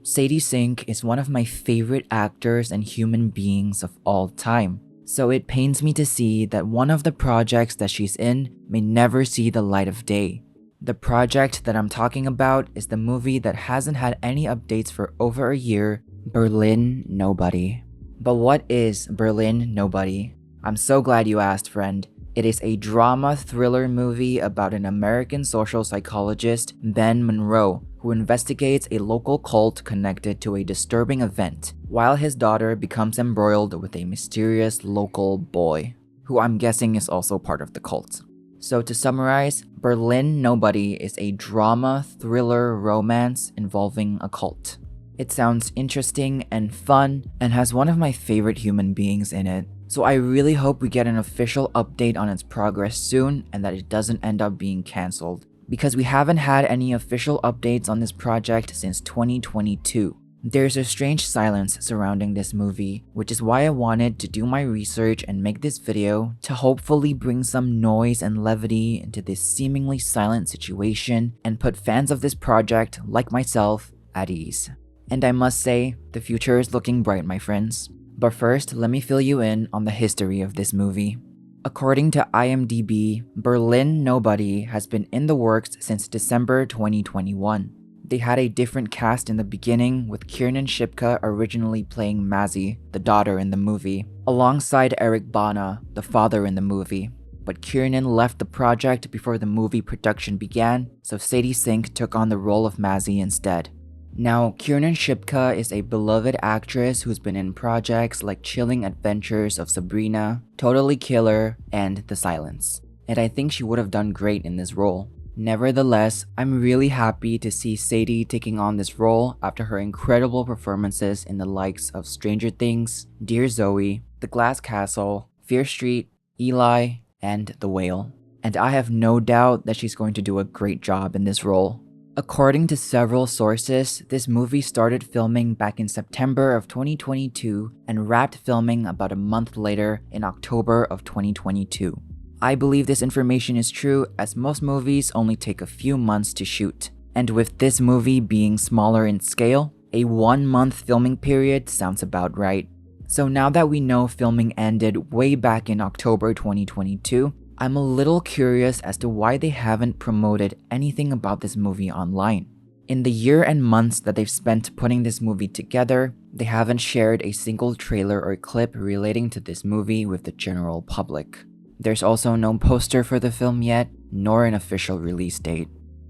Sadie Sink is one of my favorite actors and human beings of all time, so it pains me to see that one of the projects that she's in may never see the light of day. The project that I'm talking about is the movie that hasn't had any updates for over a year, Berlin Nobody. But what is Berlin Nobody? I'm so glad you asked, friend. It is a drama thriller movie about an American social psychologist, Ben Monroe, who investigates a local cult connected to a disturbing event, while his daughter becomes embroiled with a mysterious local boy, who I'm guessing is also part of the cult. So to summarize, Berlin Nobody is a drama thriller romance involving a cult. It sounds interesting and fun and has one of my favorite human beings in it. So I really hope we get an official update on its progress soon and that it doesn't end up being cancelled, because we haven't had any official updates on this project since 2022. There's a strange silence surrounding this movie, which is why I wanted to do my research and make this video to hopefully bring some noise and levity into this seemingly silent situation and put fans of this project, like myself, at ease. And I must say, the future is looking bright, my friends. But first, let me fill you in on the history of this movie. According to IMDb, Berlin Nobody has been in the works since December 2021. They had a different cast in the beginning, with Kiernan Shipka originally playing Mazzy, the daughter in the movie, alongside Eric Bana, the father in the movie. But Kiernan left the project before the movie production began, so Sadie Sink took on the role of Mazzy instead. Now, Kiernan Shipka is a beloved actress who's been in projects like Chilling Adventures of Sabrina, Totally Killer, and The Silence, and I think she would have done great in this role. Nevertheless, I'm really happy to see Sadie taking on this role after her incredible performances in the likes of Stranger Things, Dear Zoe, The Glass Castle, Fear Street, Eli, and The Whale. And I have no doubt that she's going to do a great job in this role. According to several sources, this movie started filming back in September of 2022 and wrapped filming about a month later in October of 2022. I believe this information is true, as most movies only take a few months to shoot. And with this movie being smaller in scale, a 1-month filming period sounds about right. So now that we know filming ended way back in October 2022, I'm a little curious as to why they haven't promoted anything about this movie online. In the year and months that they've spent putting this movie together, they haven't shared a single trailer or clip relating to this movie with the general public. There's also no poster for the film yet, nor an official release date.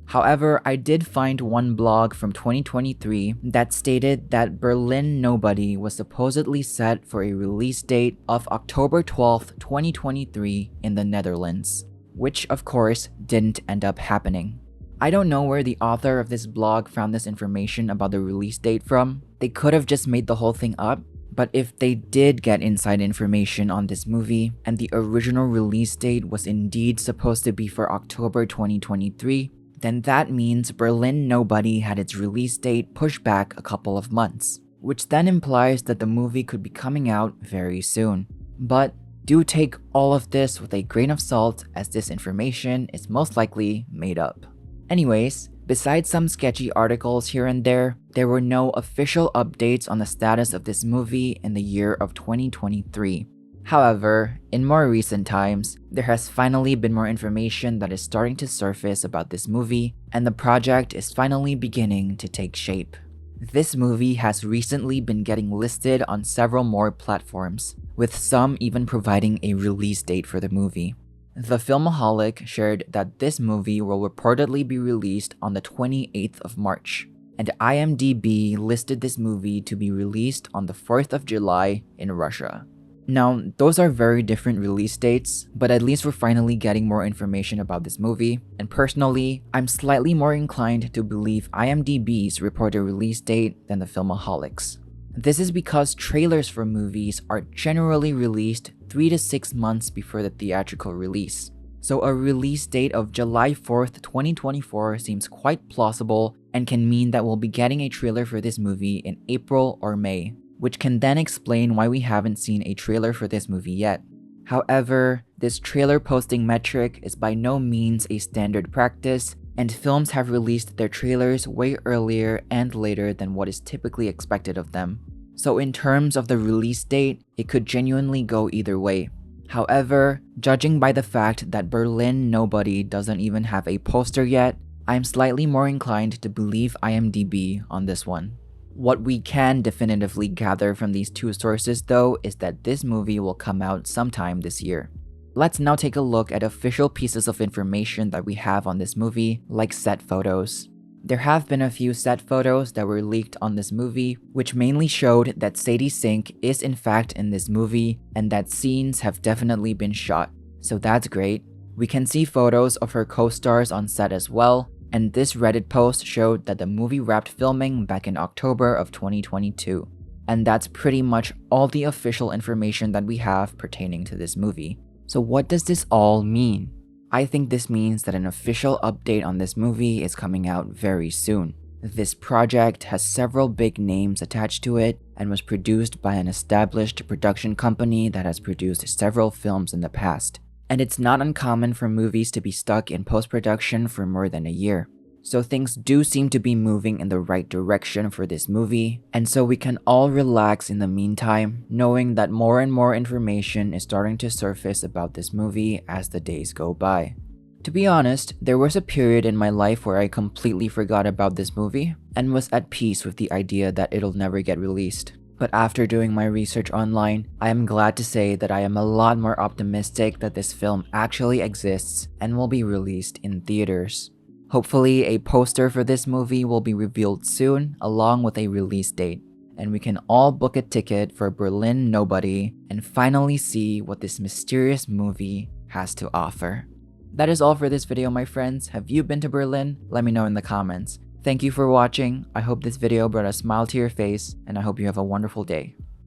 However, I did find one blog from 2023 that stated that Berlin Nobody was supposedly set for a release date of October 12th, 2023 in the Netherlands, which of course didn't end up happening. I don't know where the author of this blog found this information about the release date from. They could have just made the whole thing up, but if they did get inside information on this movie and the original release date was indeed supposed to be for October 2023, then that means Berlin Nobody had its release date pushed back a couple of months, which then implies that the movie could be coming out very soon. But do take all of this with a grain of salt, as this information is most likely made up. Anyways, besides some sketchy articles here and there were no official updates on the status of this movie in the year of 2023. However, in more recent times, there has finally been more information that is starting to surface about this movie, and the project is finally beginning to take shape. This movie has recently been getting listed on several more platforms, with some even providing a release date for the movie. The Filmaholic shared that this movie will reportedly be released on the 28th of March, and IMDb listed this movie to be released on the 4th of July in Russia. Now, those are very different release dates, but at least we're finally getting more information about this movie, and personally, I'm slightly more inclined to believe IMDb's reported release date than the Filmaholic's. This is because trailers for movies are generally released 3 to 6 months before the theatrical release. So a release date of July 4th, 2024 seems quite plausible and can mean that we'll be getting a trailer for this movie in April or May, which can then explain why we haven't seen a trailer for this movie yet. However, this trailer posting metric is by no means a standard practice, and films have released their trailers way earlier and later than what is typically expected of them. So in terms of the release date, it could genuinely go either way. However, judging by the fact that Berlin Nobody doesn't even have a poster yet, I'm slightly more inclined to believe IMDb on this one. What we can definitively gather from these two sources though is that this movie will come out sometime this year. Let's now take a look at official pieces of information that we have on this movie, like set photos. There have been a few set photos that were leaked on this movie, which mainly showed that Sadie Sink is in fact in this movie and that scenes have definitely been shot. So that's great. We can see photos of her co-stars on set as well, and this Reddit post showed that the movie wrapped filming back in October of 2022. And that's pretty much all the official information that we have pertaining to this movie. So what does this all mean? I think this means that an official update on this movie is coming out very soon. This project has several big names attached to it and was produced by an established production company that has produced several films in the past. And it's not uncommon for movies to be stuck in post-production for more than a year. So things do seem to be moving in the right direction for this movie, and so we can all relax in the meantime, knowing that more and more information is starting to surface about this movie as the days go by. To be honest, there was a period in my life where I completely forgot about this movie and was at peace with the idea that it'll never get released. But after doing my research online, I am glad to say that I am a lot more optimistic that this film actually exists and will be released in theaters. Hopefully, a poster for this movie will be revealed soon, along with a release date, and we can all book a ticket for Berlin Nobody and finally see what this mysterious movie has to offer. That is all for this video, my friends. Have you been to Berlin? Let me know in the comments. Thank you for watching. I hope this video brought a smile to your face, and I hope you have a wonderful day.